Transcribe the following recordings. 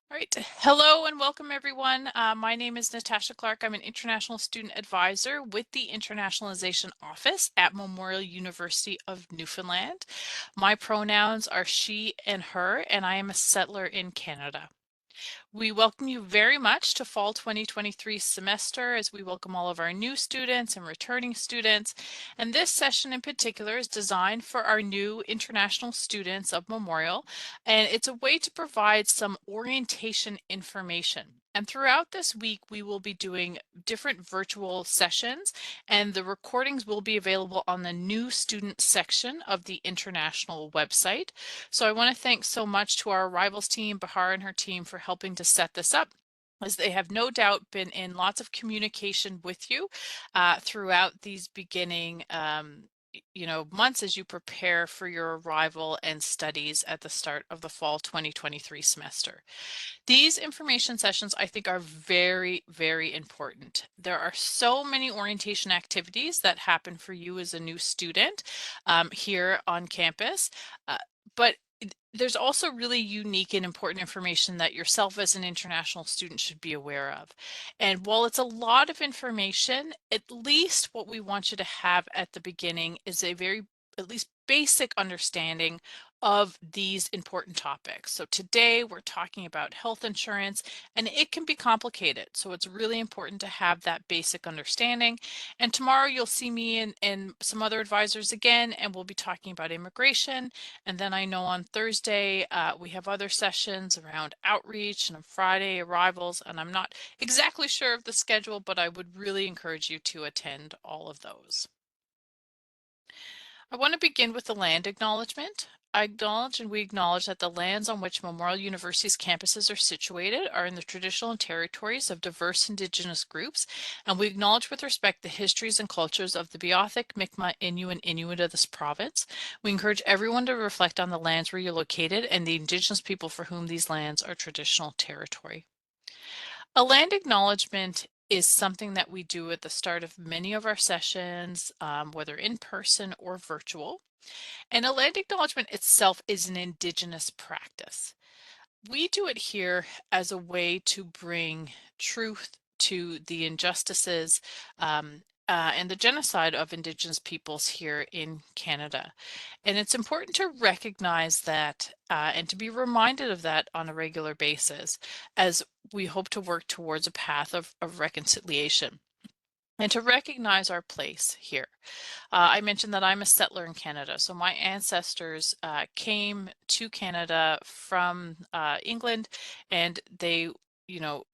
All right. Hello and welcome everyone. My name is Natasha Clark. I'm an international student advisor with the Internationalization Office at Memorial University of Newfoundland. My pronouns are she and her, and I am a settler in Canada. We welcome you very much to Fall 2023 semester as we welcome all of our new students and returning students. And this session in particular is designed for our new international students of Memorial, and it's a way to provide some orientation information. And throughout this week, we will be doing different virtual sessions, and the recordings will be available on the new student section of the international website. So I want to thank so much to our arrivals team, Bahar and her team, for helping to set this up, as they have no doubt been in lots of communication with you throughout these beginning months as you prepare for your arrival and studies at the start of the fall 2023 semester. These information sessions, I think, are very, very important. There are so many orientation activities that happen for you as a new student here on campus, but there's also really unique and important information that yourself as an international student should be aware of. And while it's a lot of information, at least what we want you to have at the beginning is a very, at least basic understanding of these important topics. So today we're talking about health insurance, and it can be complicated. So it's really important to have that basic understanding. And tomorrow you'll see me and some other advisors again, and we'll be talking about immigration. And then I know on Thursday we have other sessions around outreach, and on Friday arrivals, and I'm not exactly sure of the schedule, but I would really encourage you to attend all of those. I want to begin with the land acknowledgement. I acknowledge and we acknowledge that the lands on which Memorial University's campuses are situated are in the traditional territories of diverse Indigenous groups, and we acknowledge with respect the histories and cultures of the Beothuk, Mi'kmaq, Innu, and Inuit of this province. We encourage everyone to reflect on the lands where you're located and the Indigenous people for whom these lands are traditional territory. A land acknowledgement is something that we do at the start of many of our sessions, whether in person or virtual. And a land acknowledgement itself is an Indigenous practice. We do it here as a way to bring truth to the injustices and the genocide of Indigenous peoples here in Canada. And it's important to recognize that and to be reminded of that on a regular basis as we hope to work towards a path of reconciliation and to recognize our place here. I mentioned that I'm a settler in Canada, so my ancestors came to Canada from England, and they,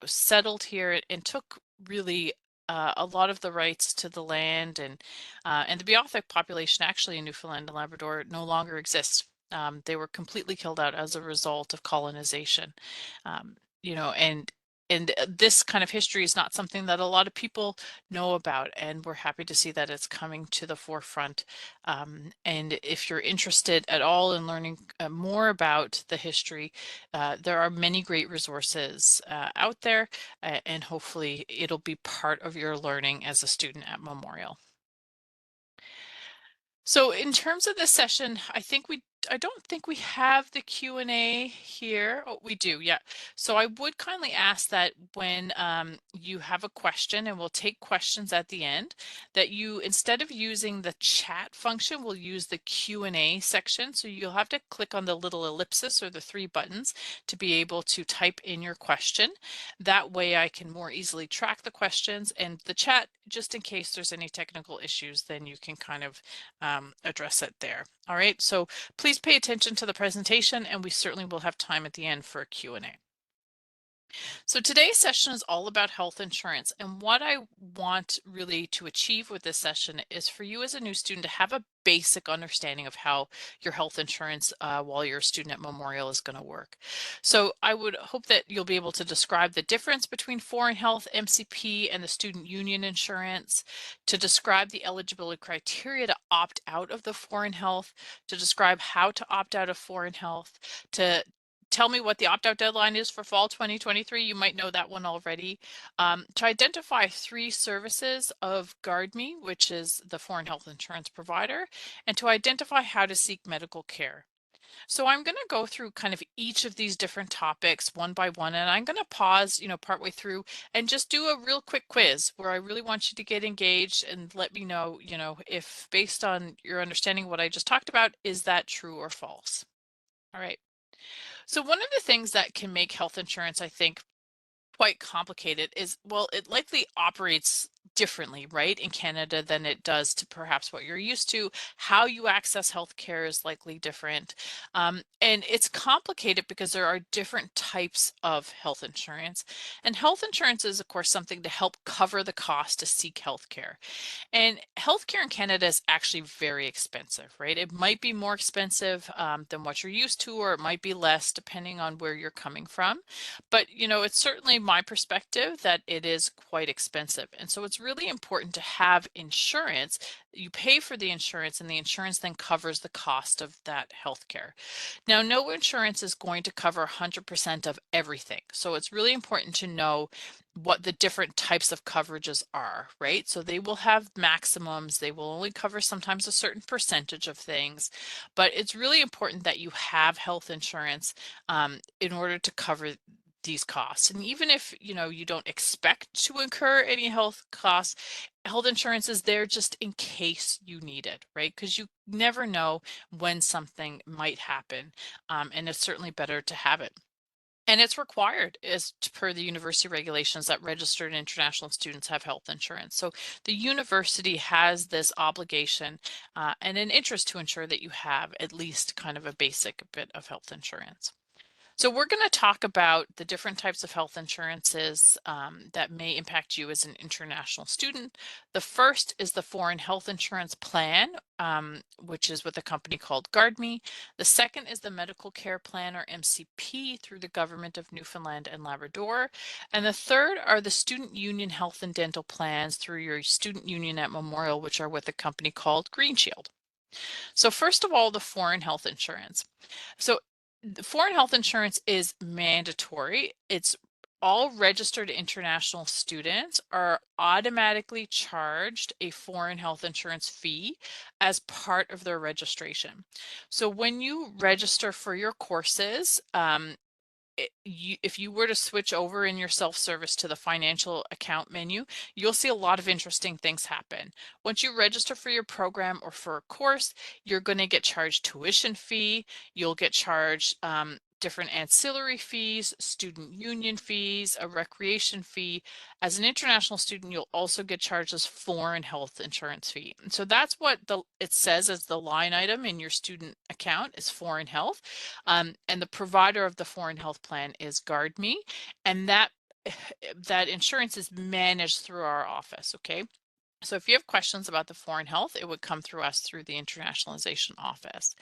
settled here and took really a lot of the rights to the land, and the Beothuk population actually in Newfoundland and Labrador no longer exists. They were completely killed out as a result of colonization, um, you know, and this kind of history is not something that a lot of people know about, and we're happy to see that it's coming to the forefront. And if you're interested at all in learning more about the history, there are many great resources out there, and hopefully it'll be part of your learning as a student at Memorial. So in terms of this session, I don't think we have the Q&A here. Oh, we do, yeah. So I would kindly ask that when you have a question, and we'll take questions at the end, that you, instead of using the chat function, will use the Q&A section. So you'll have to click on the little ellipsis or the three buttons to be able to type in your question. That way I can more easily track the questions, and the chat, just in case there's any technical issues, then you can kind of address it there. All right, so please pay attention to the presentation, and we certainly will have time at the end for a Q&A. So today's session is all about health insurance, and what I want really to achieve with this session is for you as a new student to have a basic understanding of how your health insurance while you're a student at Memorial is going to work. So I would hope that you'll be able to describe the difference between foreign health, MCP, and the student union insurance, to describe the eligibility criteria to opt out of the foreign health, to describe how to opt out of foreign health, to tell me what the opt-out deadline is for fall 2023. You might know that one already. To identify three services of GuardMe, which is the foreign health insurance provider, and to identify how to seek medical care. So I'm going to go through kind of each of these different topics one by one, and I'm going to pause, partway through and just do a real quick quiz where I really want you to get engaged and let me know, if based on your understanding of what I just talked about, is that true or false? All right. So one of the things that can make health insurance, I think, quite complicated is, well, it likely operates differently, right, in Canada than it does to perhaps what you're used to. How you access healthcare is likely different. And it's complicated because there are different types of health insurance. And health insurance is, of course, something to help cover the cost to seek healthcare. And healthcare in Canada is actually very expensive, right? It might be more expensive than what you're used to, or it might be less depending on where you're coming from. But, it's certainly my perspective that it is quite expensive. And so it's really important to have insurance. You pay for the insurance, and the insurance then covers the cost of that healthcare. Now, no insurance is going to cover 100% of everything. So it's really important to know what the different types of coverages are, right? So they will have maximums. They will only cover sometimes a certain percentage of things, but it's really important that you have health insurance in order to cover these costs. And even if, you don't expect to incur any health costs, health insurance is there just in case you need it, right? Because you never know when something might happen, and it's certainly better to have it. And it's required as per the university regulations that registered international students have health insurance. So the university has this obligation and an interest to ensure that you have at least kind of a basic bit of health insurance. So we're going to talk about the different types of health insurances that may impact you as an international student. The first is the Foreign Health Insurance Plan, which is with a company called GuardMe. The second is the Medical Care Plan, or MCP, through the Government of Newfoundland and Labrador. And the third are the Student Union Health and Dental Plans through your student union at Memorial, which are with a company called Green Shield. So first of all, the foreign health insurance. So foreign health insurance is mandatory. It's all registered international students are automatically charged a foreign health insurance fee as part of their registration. So when you register for your courses, if you were to switch over in your self-service to the financial account menu, you'll see a lot of interesting things happen. Once you register for your program or for a course, you're going to get charged tuition fee. You'll get charged different ancillary fees, student union fees, a recreation fee. As an international student, you'll also get charged as foreign health insurance fee. And so that's what it says as the line item in your student account is foreign health. And the provider of the foreign health plan is GuardMe, and that insurance is managed through our office, okay? So if you have questions about the foreign health, it would come through us through the internationalization office.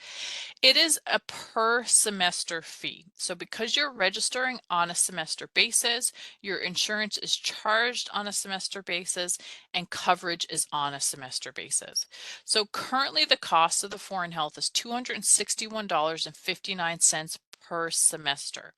It is a per semester fee. So because you're registering on a semester basis, your insurance is charged on a semester basis and coverage is on a semester basis. So currently the cost of the foreign health is $261.59 per semester.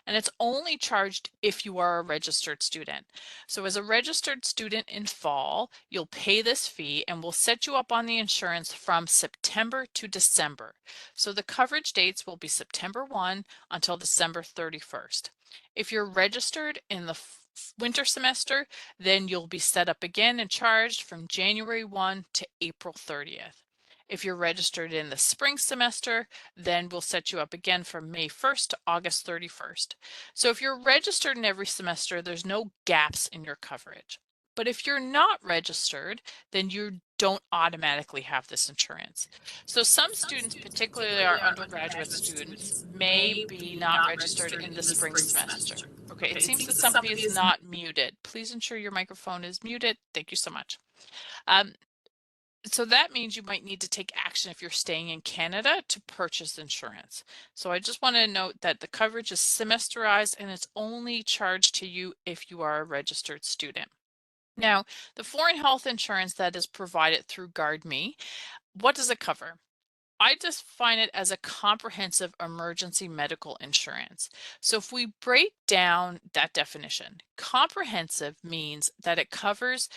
And it's only charged if you are a registered student. So as a registered student in fall, you'll pay this fee and we'll set you up on the insurance from September to December. So the coverage dates will be September 1 until December 31st. If you're registered in the winter semester, then you'll be set up again and charged from January 1 to April 30th. If you're registered in the spring semester, then we'll set you up again from May 1st to August 31st. So if you're registered in every semester, there's no gaps in your coverage. But if you're not registered, then you don't automatically have this insurance. So some students, particularly our undergraduate students, may be not registered in the spring semester. Okay, it seems that somebody is not muted. Please ensure your microphone is muted. Thank you so much. So that means you might need to take action if you're staying in Canada to purchase insurance. So I just want to note that the coverage is semesterized and it's only charged to you if you are a registered student. Now, the foreign health insurance that is provided through GuardMe, what does it cover? I define it as a comprehensive emergency medical insurance. So if we break down that definition, comprehensive means that it covers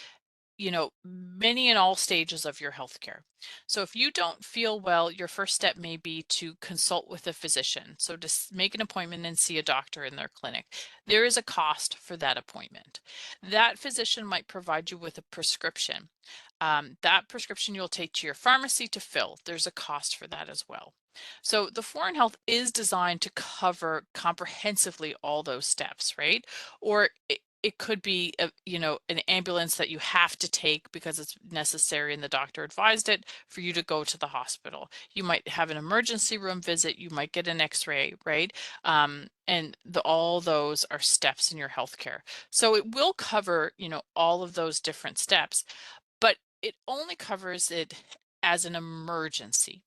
many and all stages of your healthcare. So if you don't feel well, your first step may be to consult with a physician. So to make an appointment and see a doctor in their clinic. There is a cost for that appointment. That physician might provide you with a prescription. That prescription you'll take to your pharmacy to fill. There's a cost for that as well. So the Foreign Health is designed to cover comprehensively all those steps, right? Or it could be an ambulance that you have to take because it's necessary and the doctor advised it for you to go to the hospital. You might have an emergency room visit, you might get an x-ray, right? And all those are steps in your healthcare. So it will cover all of those different steps, but it only covers it as an emergency.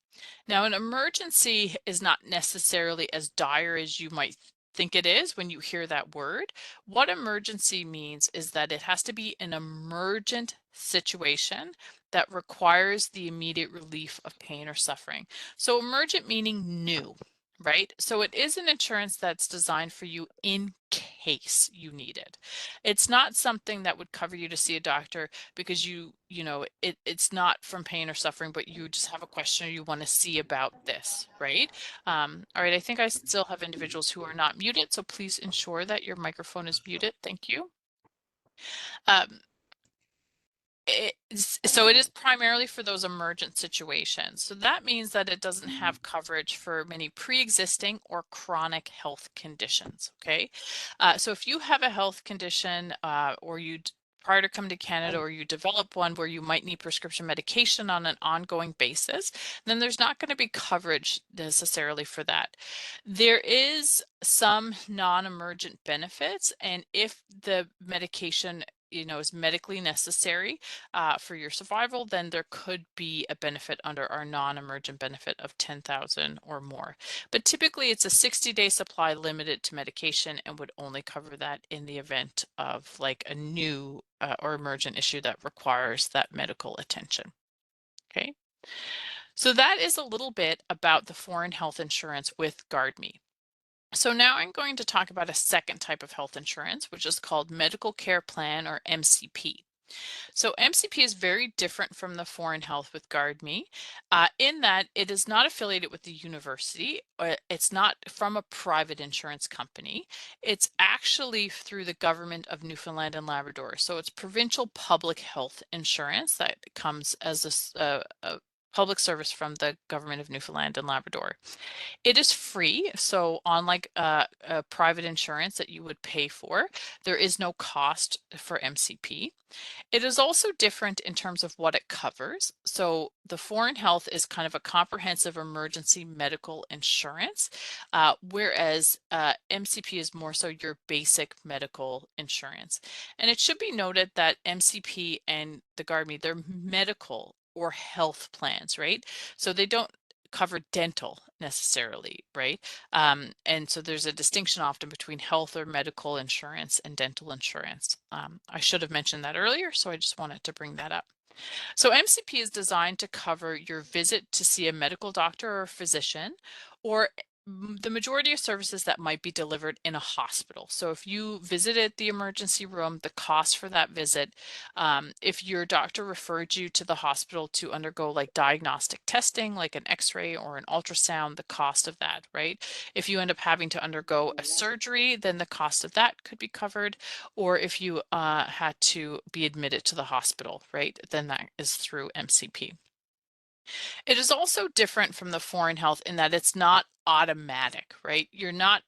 Now, an emergency is not necessarily as dire as you might think it is when you hear that word. What emergency means is that it has to be an emergent situation that requires the immediate relief of pain or suffering. So emergent meaning new, right? So it is an insurance that's designed for you in case you need it. It's not something that would cover you to see a doctor because it's not from pain or suffering, but you just have a question or you want to see about this, right? All right, I think I still have individuals who are not muted, so please ensure that your microphone is muted. Thank you. Um, so it is primarily for those emergent situations. So that means that it doesn't have coverage for many pre-existing or chronic health conditions, okay? So if you have a health condition or you prior to coming to Canada, or you develop one where you might need prescription medication on an ongoing basis, then there's not going to be coverage necessarily for that. There is some non-emergent benefits, and if the medication is medically necessary for your survival, then there could be a benefit under our non-emergent benefit of 10,000 or more. But typically it's a 60-day supply limited to medication and would only cover that in the event of like a new or emergent issue that requires that medical attention. Okay. So that is a little bit about the foreign health insurance with GuardMe. So now I'm going to talk about a second type of health insurance, which is called Medical Care Plan, or MCP. So MCP is very different from the Foreign Health with GuardMe in that it is not affiliated with the university. It's not from a private insurance company. It's actually through the government of Newfoundland and Labrador. So it's provincial public health insurance that comes as a public service from the government of Newfoundland and Labrador. It is free, so unlike a private insurance that you would pay for, there is no cost for MCP. It is also different in terms of what it covers. So the Foreign Health is kind of a comprehensive emergency medical insurance, whereas MCP is more so your basic medical insurance. And it should be noted that MCP and the GuardMe, they're medical or health plans, right? So they don't cover dental necessarily, right? And so there's a distinction often between health or medical insurance and dental insurance. I should have mentioned that earlier, so I just wanted to bring that up. So MCP is designed to cover your visit to see a medical doctor or physician, or the majority of services that might be delivered in a hospital. So if you visited the emergency room, the cost for that visit, if your doctor referred you to the hospital to undergo like diagnostic testing, like an x-ray or an ultrasound, the cost of that, right? If you end up having to undergo a surgery, then the cost of that could be covered. Or if you had to be admitted to the hospital, right, then that is through MCP. It is also different from the Foreign Health in that it's not automatic, right? You're not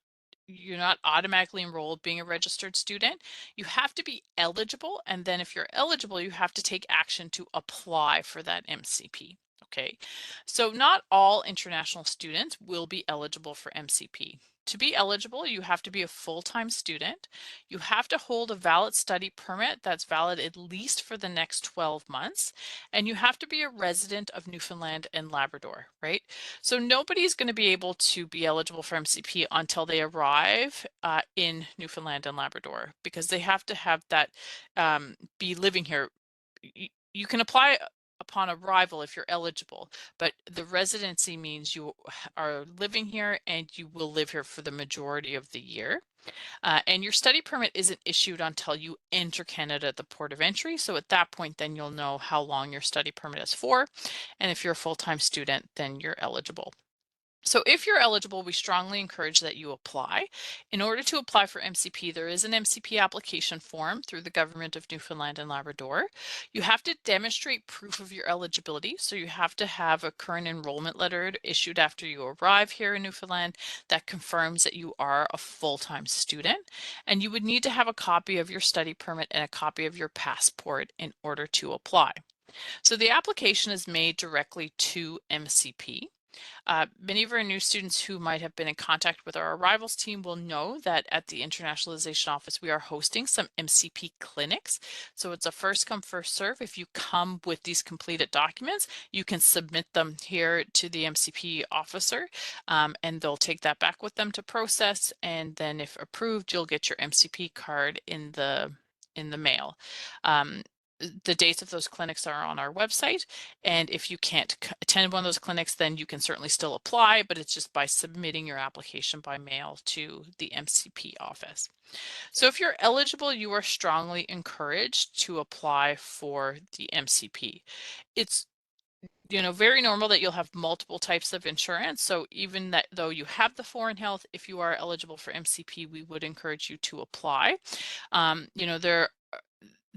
automatically enrolled being a registered student. You have to be eligible, and then if you're eligible, you have to take action to apply for that MCP. Okay, so not all international students will be eligible for MCP. To be eligible, you have to be a full-time student. You have to hold a valid study permit that's valid at least for the next 12 months, and you have to be a resident of Newfoundland and Labrador, right? So nobody's going to be able to be eligible for MCP until they arrive in Newfoundland and Labrador, because they have to have that be living here. You can apply upon arrival if you're eligible, but the residency means you are living here and you will live here for the majority of the year. And your study permit isn't issued until you enter Canada at the port of entry. So at that point, then you'll know how long your study permit is for. And if you're a full-time student, then you're eligible. So if you're eligible, we strongly encourage that you apply. In order to apply for MCP, there is an MCP application form through the Government of Newfoundland and Labrador. You have to demonstrate proof of your eligibility. So you have to have a current enrollment letter issued after you arrive here in Newfoundland that confirms that you are a full-time student. And you would need to have a copy of your study permit and a copy of your passport in order to apply. So the application is made directly to MCP. Many of our new students who might have been in contact with our arrivals team will know that at the Internationalization Office, we are hosting some MCP clinics. So it's a first come, first serve. If you come with these completed documents, you can submit them here to the MCP officer, and they'll take that back with them to process. And then if approved, you'll get your MCP card in the mail. The dates of those clinics are on our website, and if you can't attend one of those clinics, then you can certainly still apply, but it's just by submitting your application by mail to the MCP office. So if you're eligible, you are strongly encouraged to apply for the MCP. It's very normal that you'll have multiple types of insurance. So even that though you have the foreign health, if you are eligible for MCP, we would encourage you to apply.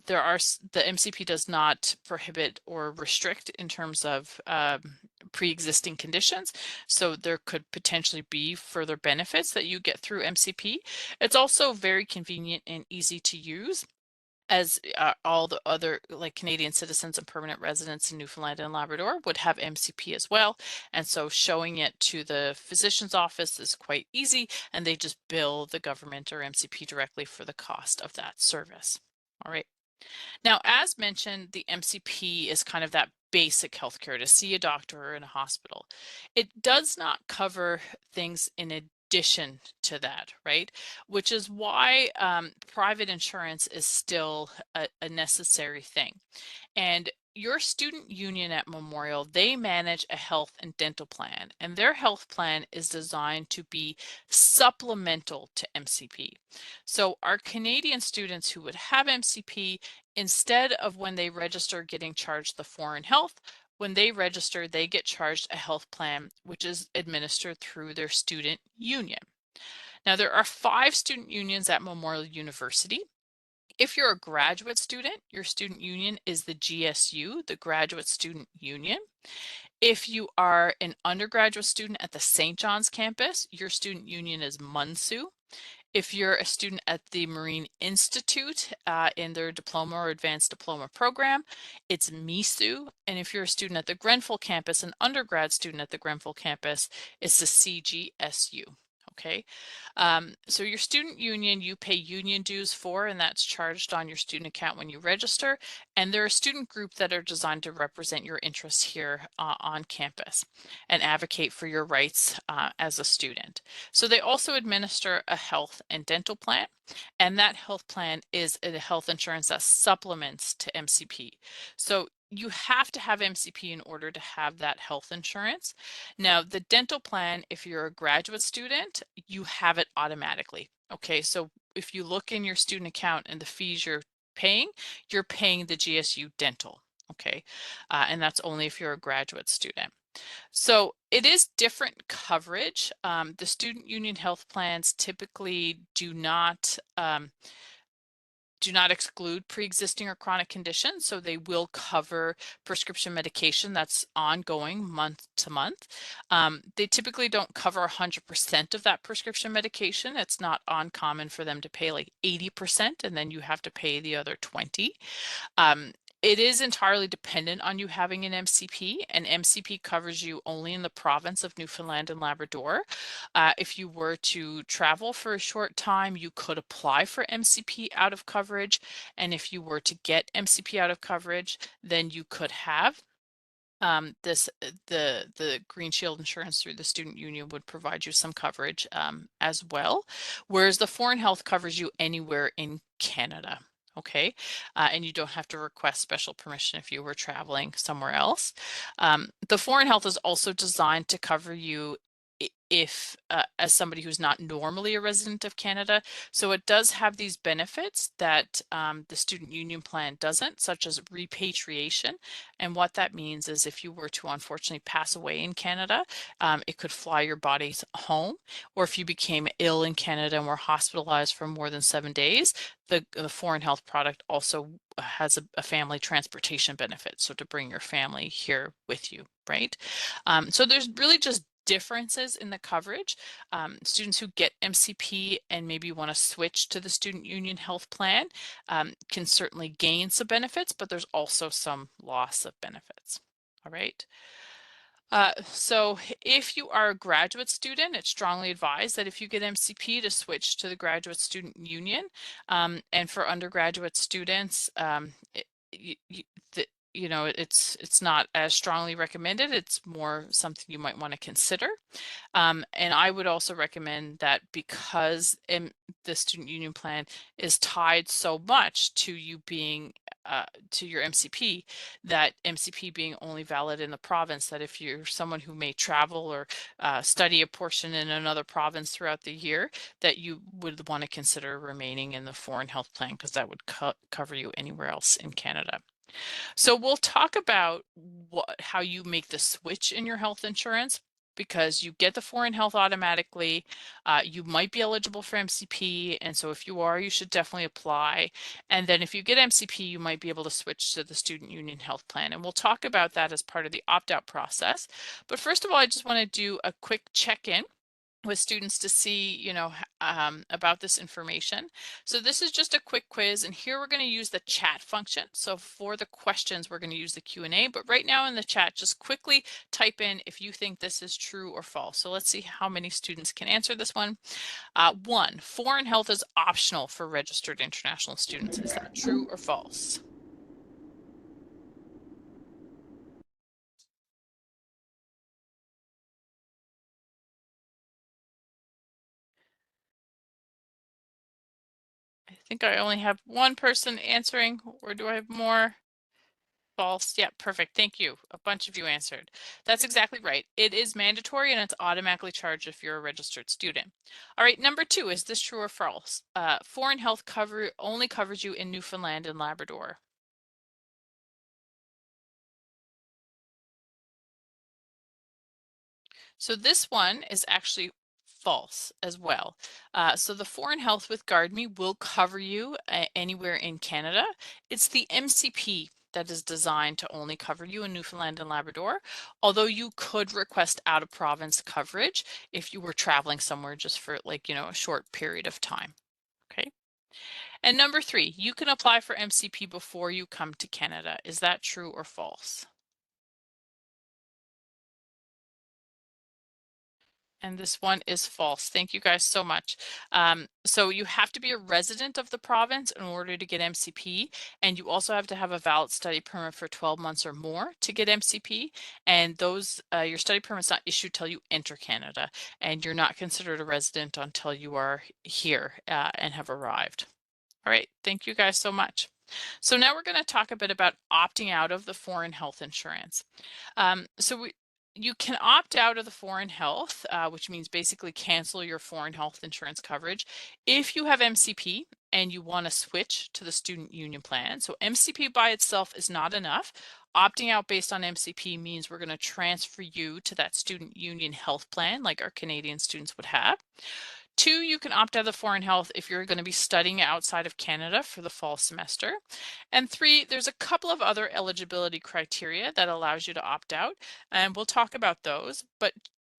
The MCP does not prohibit or restrict in terms of pre-existing conditions. So there could potentially be further benefits that you get through MCP. It's also very convenient and easy to use, as all the other Canadian citizens and permanent residents in Newfoundland and Labrador would have MCP as well. And so showing it to the physician's office is quite easy, and they just bill the government or MCP directly for the cost of that service. All right. Now, as mentioned, the MCP is kind of that basic healthcare to see a doctor or in a hospital. It does not cover things in addition to that, right? Which is why private insurance is still a necessary thing. And your student union at Memorial, they manage a health and dental plan, and their health plan is designed to be supplemental to MCP. So our Canadian students who would have MCP, instead of when they register getting charged the foreign health, when they register, they get charged a health plan, which is administered through their student union. Now, there are 5 student unions at Memorial University. If you're a graduate student, your student union is the GSU, the Graduate Student Union. If you are an undergraduate student at the St. John's campus, your student union is MUNSU. If you're a student at the Marine Institute in their diploma or advanced diploma program, it's MISU. And if you're a student at the Grenfell campus, an undergrad student at the Grenfell campus, it's the CGSU. Okay, so your student union, you pay union dues for, and that's charged on your student account when you register. And they're a student group that are designed to represent your interests here on campus and advocate for your rights as a student. So they also administer a health and dental plan, and that health plan is a health insurance that supplements to MCP. So you have to have MCP in order to have that health insurance. Now, the dental plan, if you're a graduate student, you have it automatically. Okay, so if you look in your student account and the fees you're paying the GSU dental. Okay, and that's only if you're a graduate student. So it is different coverage. The student union health plans typically do not exclude pre-existing or chronic conditions, so they will cover prescription medication that's ongoing month to month. They typically don't cover 100% of that prescription medication. It's not uncommon for them to pay like 80%, and then you have to pay the other 20. It is entirely dependent on you having an MCP, and MCP covers you only in the province of Newfoundland and Labrador. If you were to travel for a short time, you could apply for MCP out of coverage, and if you were to get MCP out of coverage, then you could have the Green Shield insurance through the student union would provide you some coverage as well, whereas the foreign health covers you anywhere in Canada. Okay, and you don't have to request special permission if you were traveling somewhere else. The foreign health is also designed to cover you if as somebody who's not normally a resident of Canada. So it does have these benefits that the student union plan doesn't, such as repatriation. And what that means is if you were to unfortunately pass away in Canada, it could fly your bodies home, or if you became ill in Canada and were hospitalized for more than 7 days, the foreign health product also has a family transportation benefit, so to bring your family here with you, right? So there's really just differences in the coverage. Students who get MCP and maybe want to switch to the student union health plan can certainly gain some benefits, but there's also some loss of benefits. All right. So if you are a graduate student, it's strongly advised that if you get MCP to switch to the graduate student union. And for undergraduate students, it's not as strongly recommended. It's more something you might want to consider. And I would also recommend that because the student union plan is tied so much to you being to your MCP, that MCP being only valid in the province, that if you're someone who may travel or study a portion in another province throughout the year, that you would want to consider remaining in the foreign health plan, because that would cover you anywhere else in Canada. So we'll talk about how you make the switch in your health insurance, because you get the foreign health automatically. You might be eligible for MCP, and so if you are, you should definitely apply. And then if you get MCP, you might be able to switch to the student union health plan, and we'll talk about that as part of the opt-out process. But first of all, I just want to do a quick check-in with students to see, about this information. So this is just a quick quiz, and here we're going to use the chat function. So for the questions, we're going to use the Q&A, but right now in the chat, just quickly type in if you think this is true or false. So let's see how many students can answer this one. 1, foreign health is optional for registered international students. Is that true or false? I think I only have one person answering, or do I have more? False. Yeah, perfect. Thank you. A bunch of you answered. That's exactly right. It is mandatory and it's automatically charged if you're a registered student. All right, number 2, is this true or false? Foreign health cover only covers you in Newfoundland and Labrador. So this one is actually false as well. So the foreign health with GuardMe will cover you anywhere in Canada. It's the MCP that is designed to only cover you in Newfoundland and Labrador, although you could request out of province coverage if you were traveling somewhere just for a short period of time. Okay. And number 3, you can apply for MCP before you come to Canada. Is that true or false? And this one is false. Thank you guys so much. So you have to be a resident of the province in order to get MCP, and you also have to have a valid study permit for 12 months or more to get MCP. And your study permit's not issued till you enter Canada, and you're not considered a resident until you are here and have arrived. All right, thank you guys so much. So now we're going to talk a bit about opting out of the foreign health insurance. You can opt out of the foreign health, which means basically cancel your foreign health insurance coverage if you have MCP and you want to switch to the student union plan. So MCP by itself is not enough. Opting out based on MCP means we're going to transfer you to that student union health plan like our Canadian students would have. 2, you can opt out of the foreign health if you're going to be studying outside of Canada for the fall semester. And 3, there's a couple of other eligibility criteria that allows you to opt out, and we'll talk about those, but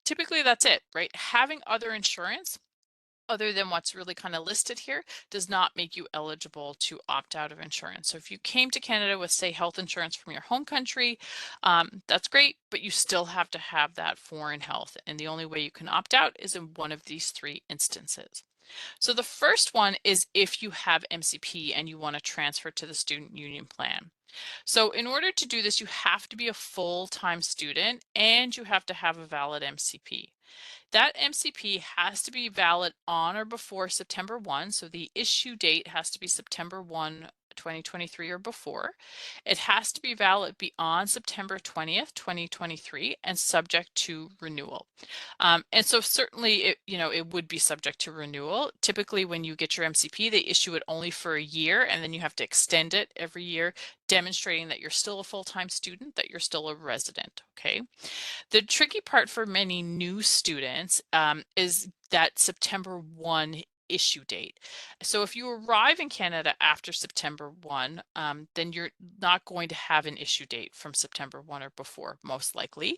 typically that's it, right? Having other insurance other than what's really kind of listed here does not make you eligible to opt out of insurance. So if you came to Canada with, say, health insurance from your home country, that's great, but you still have to have that foreign health. And the only way you can opt out is in one of these 3 instances. So the first one is if you have MCP and you want to transfer to the student union plan. So in order to do this, you have to be a full-time student and you have to have a valid MCP. That MCP has to be valid on or before September 1. So the issue date has to be September 1, 2023 or before. It has to be valid beyond September 20th, 2023 and subject to renewal. And so certainly it would be subject to renewal. Typically when you get your MCP, they issue it only for a year and then you have to extend it every year, demonstrating that you're still a full-time student, that you're still a resident, okay? The tricky part for many new students is that September 1 issue date. So if you arrive in Canada after September 1, then you're not going to have an issue date from September 1 or before, most likely,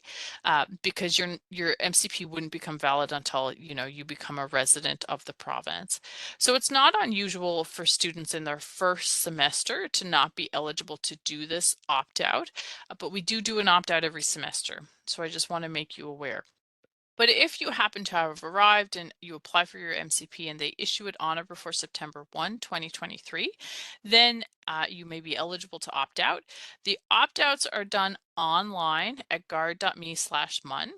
because your MCP wouldn't become valid until you become a resident of the province. So it's not unusual for students in their first semester to not be eligible to do this opt-out, but we do an opt-out every semester. So I just want to make you aware. But if you happen to have arrived and you apply for your MCP and they issue it on or before September 1, 2023, then you may be eligible to opt out. The opt-outs are done online at guard.me/mun.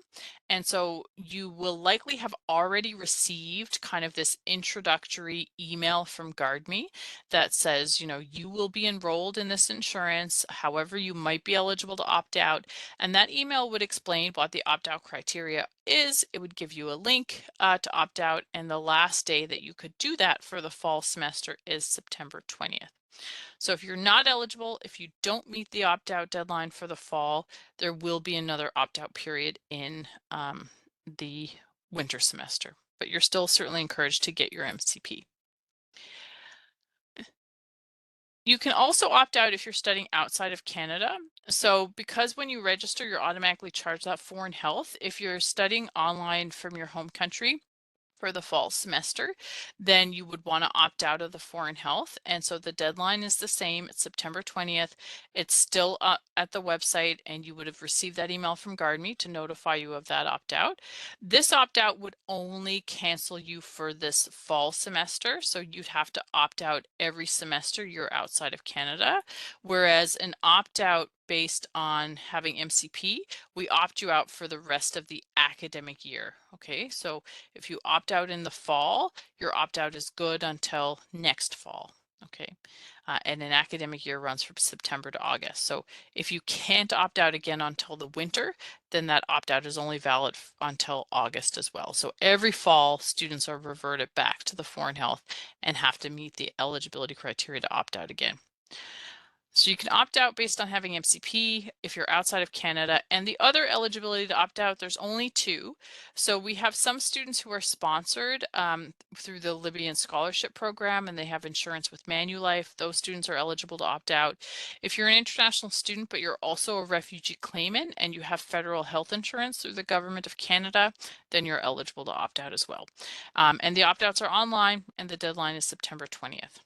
And so you will likely have already received kind of this introductory email from GuardMe that says, you will be enrolled in this insurance, however, you might be eligible to opt out. And that email would explain what the opt-out criteria is. It would give you a link to opt out, and the last day that you could do that for the fall semester is September 20th. So if you're not eligible, if you don't meet the opt-out deadline for the fall, there will be another opt-out period in the winter semester, but you're still certainly encouraged to get your MCP. You can also opt out if you're studying outside of Canada. So because when you register, you're automatically charged that foreign health. If you're studying online from your home country for the fall semester, then you would want to opt out of the foreign health. And so the deadline is the same. It's September 20th. It's still up at the website, and you would have received that email from GuardMe to notify you of that opt-out. This opt-out would only cancel you for this fall semester. So you'd have to opt out every semester you're outside of Canada, whereas an opt-out based on having MCP, we opt you out for the rest of the academic year. Okay, so if you opt out in the fall, your opt-out is good until next fall. Okay, and an academic year runs from September to August. So if you can't opt out again until the winter, then that opt-out is only valid until August as well. So every fall, students are reverted back to the foreign health and have to meet the eligibility criteria to opt out again. So you can opt out based on having MCP if you're outside of Canada. And the other eligibility to opt out, there's only two. So we have some students who are sponsored through the Libyan Scholarship Program, and they have insurance with Manulife. Those students are eligible to opt out. If you're an international student, but you're also a refugee claimant and you have federal health insurance through the Government of Canada, then you're eligible to opt out as well. And the opt-outs are online, and the deadline is September 20th.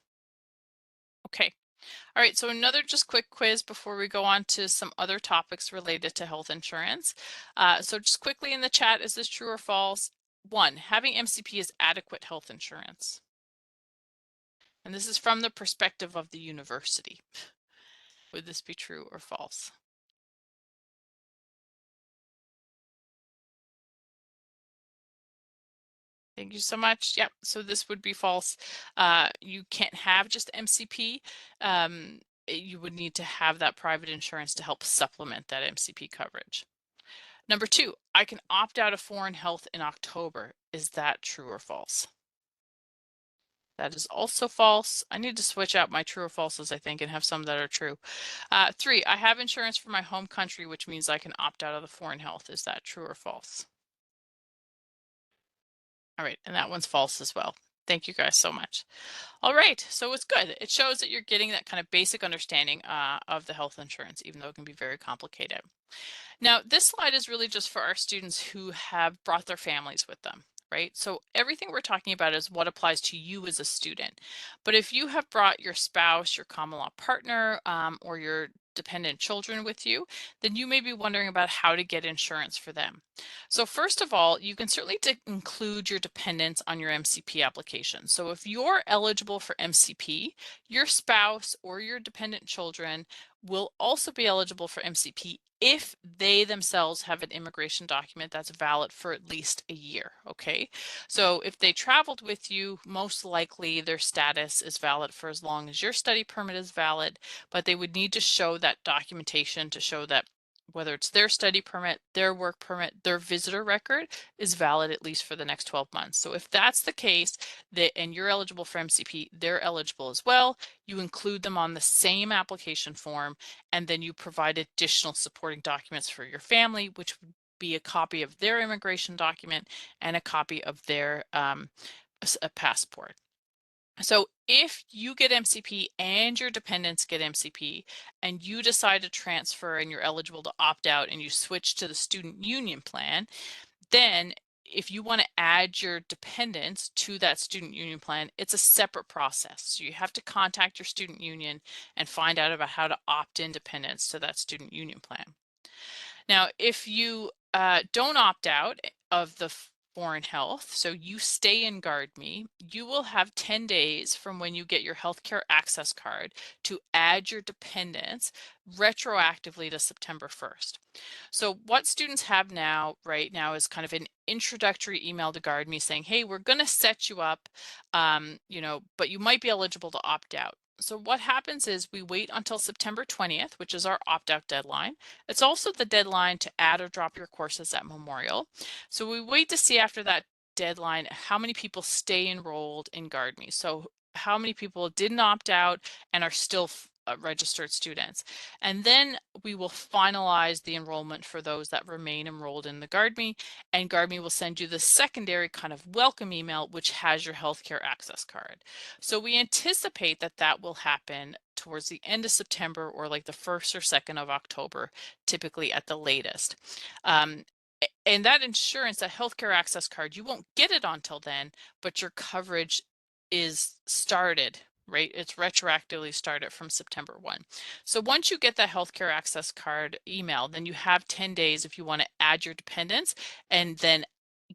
Okay. All right, so another just quick quiz before we go on to some other topics related to health insurance. So just quickly in the chat, is this true or false? 1, having MCP is adequate health insurance. And this is from the perspective of the university. Would this be true or false? Thank you so much. Yep, so this would be false. You can't have just MCP. You would need to have that private insurance to help supplement that MCP coverage. Number 2, I can opt out of foreign health in October. Is that true or false? That is also false. I need to switch out my true or falses, I think, and have some that are true. 3, I have insurance for my home country, which means I can opt out of the foreign health. Is that true or false? All right, and that one's false as well. Thank you guys so much. All right, so it's good. It shows that you're getting that kind of basic understanding of the health insurance, even though it can be very complicated. Now, this slide is really just for our students who have brought their families with them, right? So everything we're talking about is what applies to you as a student. But if you have brought your spouse, your common law partner, or your dependent children with you, then you may be wondering about how to get insurance for them. So first of all, you can certainly include your dependents on your MCP application. So if you're eligible for MCP, your spouse or your dependent children will also be eligible for MCP if they themselves have an immigration document that's valid for at least a year, okay? So if they traveled with you, most likely their status is valid for as long as your study permit is valid, but they would need to show that documentation to show that whether it's their study permit, their work permit, their visitor record is valid at least for the next 12 months. So if that's the case, and you're eligible for MCP, they're eligible as well. You include them on the same application form, and then you provide additional supporting documents for your family, which would be a copy of their immigration document and a copy of their a passport. So if you get MCP and your dependents get MCP and you decide to transfer and you're eligible to opt out and you switch to the student union plan, then if you want to add your dependents to that student union plan, it's a separate process. So you have to contact your student union and find out about how to opt in dependents to that student union plan. Now, if you don't opt out of the foreign health, so you stay in GuardMe, you will have 10 days from when you get your healthcare access card to add your dependents retroactively to September 1st. So what students have now, right now, is kind of an introductory email to GuardMe saying, hey, we're going to set you up, but you might be eligible to opt out. So what happens is we wait until September 20th, which is our opt-out deadline. It's also the deadline to add or drop your courses at Memorial. So we wait to see after that deadline how many people stay enrolled in GuardMe. So how many people didn't opt out and are still registered students. And then we will finalize the enrollment for those that remain enrolled in the GuardMe, and GuardMe will send you the secondary kind of welcome email, which has your healthcare access card. So we anticipate that that will happen towards the end of September or like the 1st or 2nd of October, typically at the latest. And that insurance, that healthcare access card, you won't get it until then, but your coverage is started, right? It's retroactively started from September 1. So once you get that healthcare access card email, then you have 10 days if you want to add your dependents and then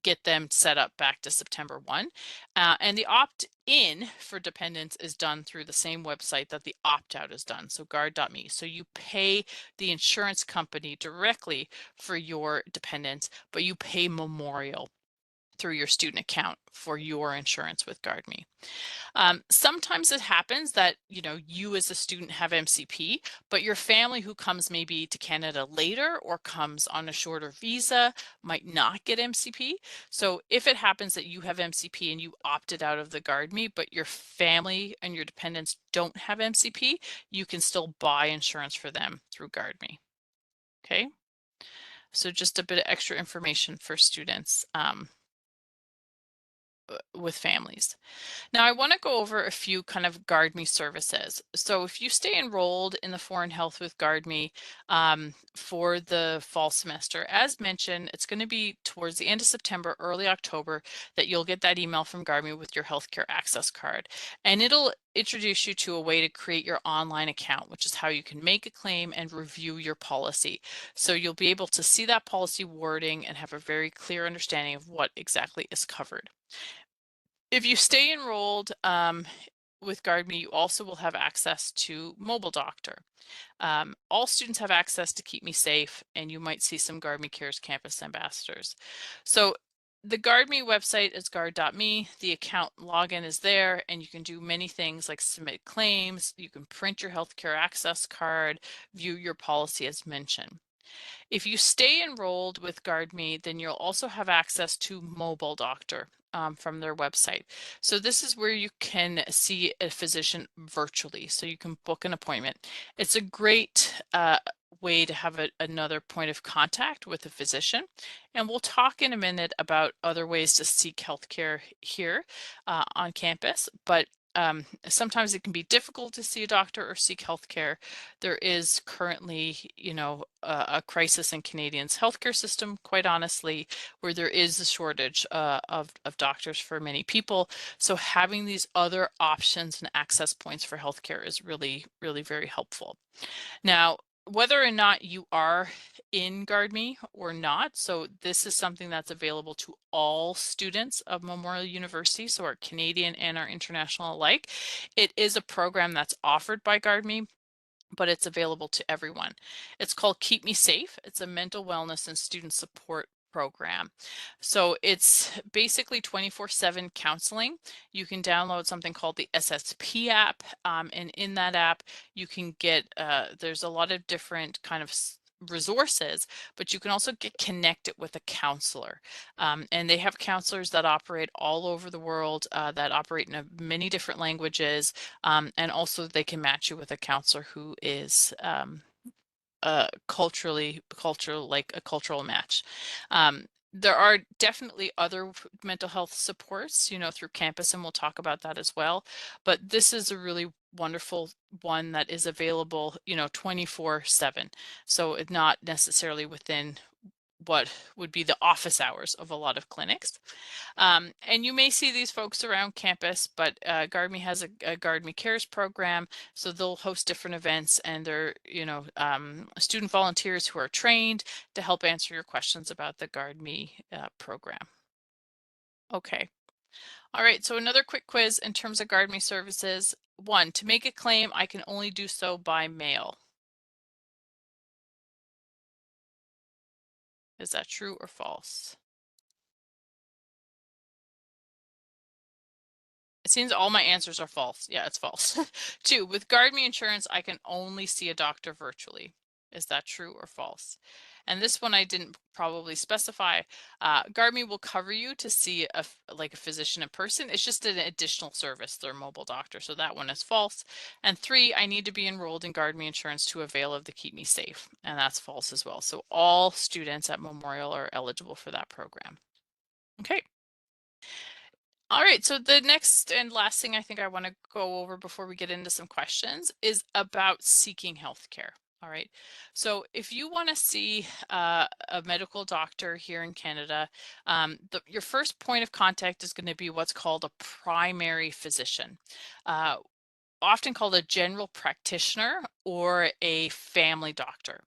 get them set up back to September 1. And the opt-in for dependents is done through the same website that the opt-out is done, so guard.me. So you pay the insurance company directly for your dependents, but you pay Memorial through your student account for your insurance with GuardMe. Sometimes it happens that, you as a student have MCP, but your family who comes maybe to Canada later or comes on a shorter visa might not get MCP. So if it happens that you have MCP and you opted out of the GuardMe, but your family and your dependents don't have MCP, you can still buy insurance for them through GuardMe. Okay. So just a bit of extra information for students with families. Now I want to go over a few kind of GuardMe services. So if you stay enrolled in the Foreign Health with GuardMe for the fall semester, as mentioned, it's going to be towards the end of September, early October, that you'll get that email from GuardMe with your healthcare access card. And it'll introduce you to a way to create your online account, which is how you can make a claim and review your policy. So you'll be able to see that policy wording and have a very clear understanding of what exactly is covered. If you stay enrolled with GuardMe, you also will have access to Mobile Doctor. All students have access to Keep Me Safe, and you might see some GuardMe Cares campus ambassadors. So the GuardMe website is guard.me. The account login is there, and you can do many things like submit claims. You can print your healthcare access card, view your policy as mentioned. If you stay enrolled with GuardMe, then you'll also have access to Mobile Doctor from their website. So this is where you can see a physician virtually, so you can book an appointment. It's a great way to have another point of contact with a physician. And we'll talk in a minute about other ways to seek healthcare here on campus, but sometimes it can be difficult to see a doctor or seek healthcare. There is currently, a crisis in Canadians' healthcare system, quite honestly, where there is a shortage of doctors for many people. So having these other options and access points for healthcare is really, really very helpful. Now, whether or not you are in GuardMe or not, so this is something that's available to all students of Memorial University, so our Canadian and our international alike. It is a program that's offered by GuardMe, but it's available to everyone. It's called Keep Me Safe. It's a mental wellness and student support program. So it's basically 24/7 counseling. You can download something called the SSP app, and in that app you can get, there's a lot of different kind of resources, but you can also get connected with a counselor. And they have counselors that operate all over the world, that operate in many different languages, and also they can match you with a counselor who is like a cultural match. There are definitely other mental health supports, through campus, and we'll talk about that as well. But this is a really wonderful one that is available, 24/7. So it's not necessarily within what would be the office hours of a lot of clinics. And you may see these folks around campus, but GuardMe has a GuardMe Cares program, so they'll host different events, and they're, student volunteers who are trained to help answer your questions about the GuardMe program. Okay. All right, so another quick quiz in terms of GuardMe services. 1, to make a claim, I can only do so by mail. Is that true or false? It seems all my answers are false. Yeah, it's false. 2, with GuardMe insurance, I can only see a doctor virtually. Is that true or false? And this one I didn't probably specify. GuardMe will cover you to see like a physician in person. It's just an additional service, their mobile doctor. So that one is false. And 3, I need to be enrolled in GuardMe insurance to avail of the Keep Me Safe. And that's false as well. So all students at Memorial are eligible for that program. Okay. All right, so the next and last thing I think I want to go over before we get into some questions is about seeking healthcare. All right, so if you want to see a medical doctor here in Canada, your first point of contact is going to be what's called a primary physician. Uh, Often called a general practitioner or a family doctor.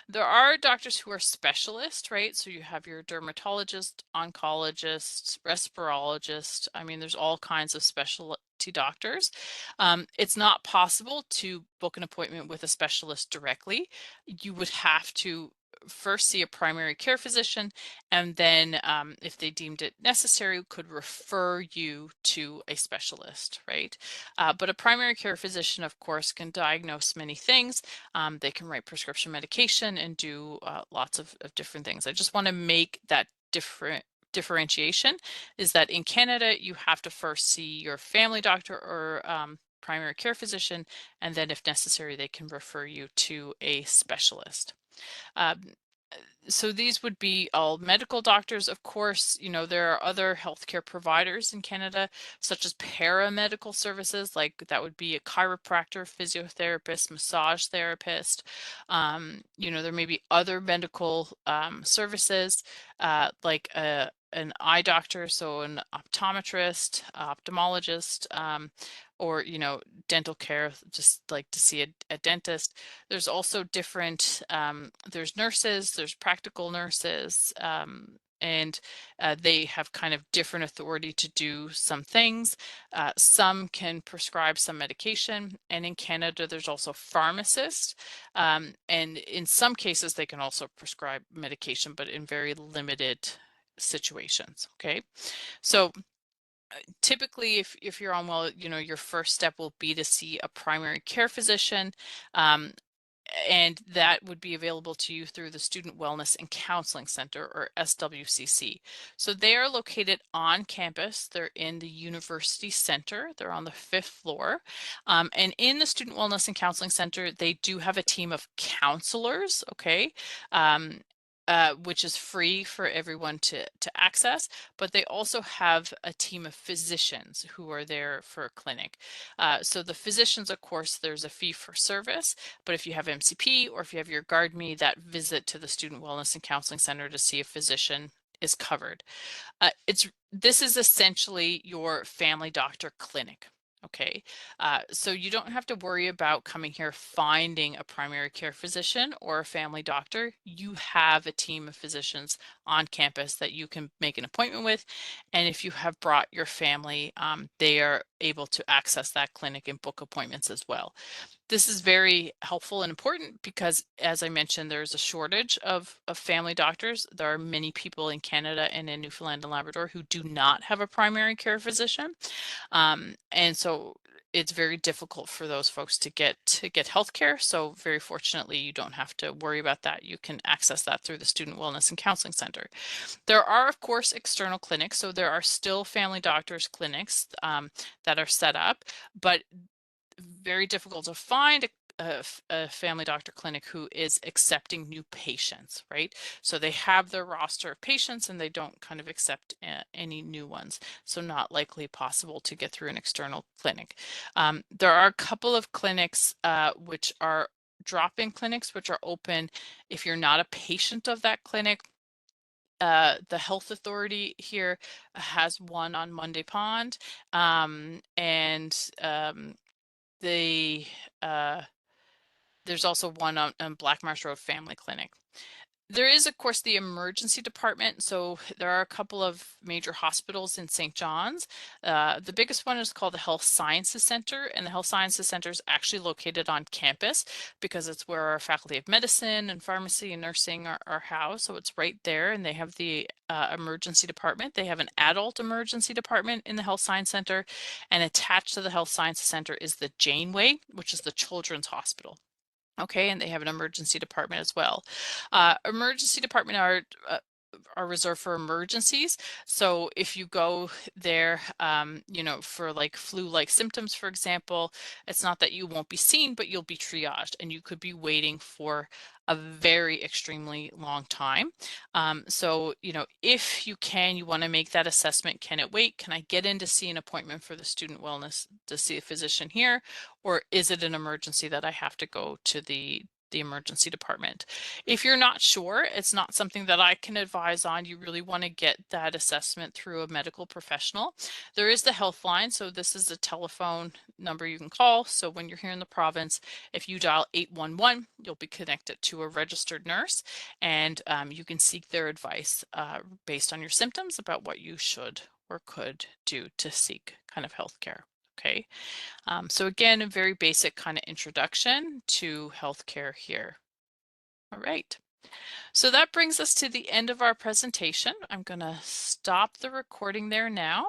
There are doctors who are specialists, right? So you have your dermatologist, oncologist, respirologist. I mean, there's all kinds of specialty doctors. It's not possible to book an appointment with a specialist directly. You would have to first see a primary care physician, and then if they deemed it necessary, could refer you to a specialist, right? But a primary care physician, of course, can diagnose many things. They can write prescription medication and do lots of different things. I just want to make that differentiation, is that in Canada, you have to first see your family doctor or primary care physician, and then if necessary, they can refer you to a specialist. Um, so these would be all medical doctors. Of course, there are other healthcare providers in Canada, such as paramedical services, like that would be a chiropractor, physiotherapist, massage therapist. There may be other medical services, like an eye doctor, so an optometrist, ophthalmologist, or dental care, just like to see a dentist. There's also different, there's nurses, there's practical nurses, and they have kind of different authority to do some things. Some can prescribe some medication, and in Canada there's also pharmacists, and in some cases they can also prescribe medication, but in very limited situations. Okay, so typically if you're unwell, your first step will be to see a primary care physician, and that would be available to you through the Student Wellness and Counseling Center, or SWCC. So they are located on campus. They're in the University Center. They're on the 5th floor. And in the Student Wellness and Counseling Center, they do have a team of counselors, okay? Which is free for everyone to access, but they also have a team of physicians who are there for a clinic. So the physicians, of course, there's a fee for service, but if you have MCP or if you have your GuardMe, that visit to the Student Wellness and Counseling Center to see a physician is covered. This is essentially your family doctor clinic. Okay, so you don't have to worry about coming here finding a primary care physician or a family doctor. You have a team of physicians on campus that you can make an appointment with. And if you have brought your family, they are able to access that clinic and book appointments as well. This is very helpful and important because, as I mentioned, there's a shortage of family doctors. There are many people in Canada and in Newfoundland and Labrador who do not have a primary care physician. And so it's very difficult for those folks to get health care. So very fortunately, you don't have to worry about that. You can access that through the Student Wellness and Counseling Center. There are, of course, external clinics. So there are still family doctors clinics that are set up, but very difficult to find a family doctor clinic who is accepting new patients, right? So they have their roster of patients and they don't kind of accept any new ones. So not likely possible to get through an external clinic. There are a couple of clinics which are drop-in clinics, which are open if you're not a patient of that clinic. The health authority here has one on Monday Pond, and the there's also one on Black Marsh Road Family Clinic. There is, of course, the emergency department. So there are a couple of major hospitals in St. John's. The biggest one is called the Health Sciences Center, and the Health Sciences Center is actually located on campus because it's where our Faculty of Medicine and Pharmacy and Nursing are housed. So it's right there, and they have the emergency department. They have an adult emergency department in the Health Science Center, and attached to the Health Sciences Center is the Janeway, which is the Children's Hospital. Okay, and they have an emergency department as well. Emergency department are reserved for emergencies. So if you go there, you know, for like flu-like symptoms, for example, it's not that you won't be seen, but you'll be triaged and you could be waiting for a very extremely long time. So, you know, if you can, you want to make that assessment. Can it wait? Can I get in to see an appointment for the student wellness to see a physician here? Or is it an emergency that I have to go to the emergency department? If you're not sure, it's not something that I can advise on. You really want to get that assessment through a medical professional. There is the health line. So this is a telephone number you can call. So when you're here in the province, if you dial 811, you'll be connected to a registered nurse, and you can seek their advice based on your symptoms about what you should or could do to seek kind of health care. Okay. So again, a very basic kind of introduction to healthcare here. All right. So that brings us to the end of our presentation. I'm going to stop the recording there now.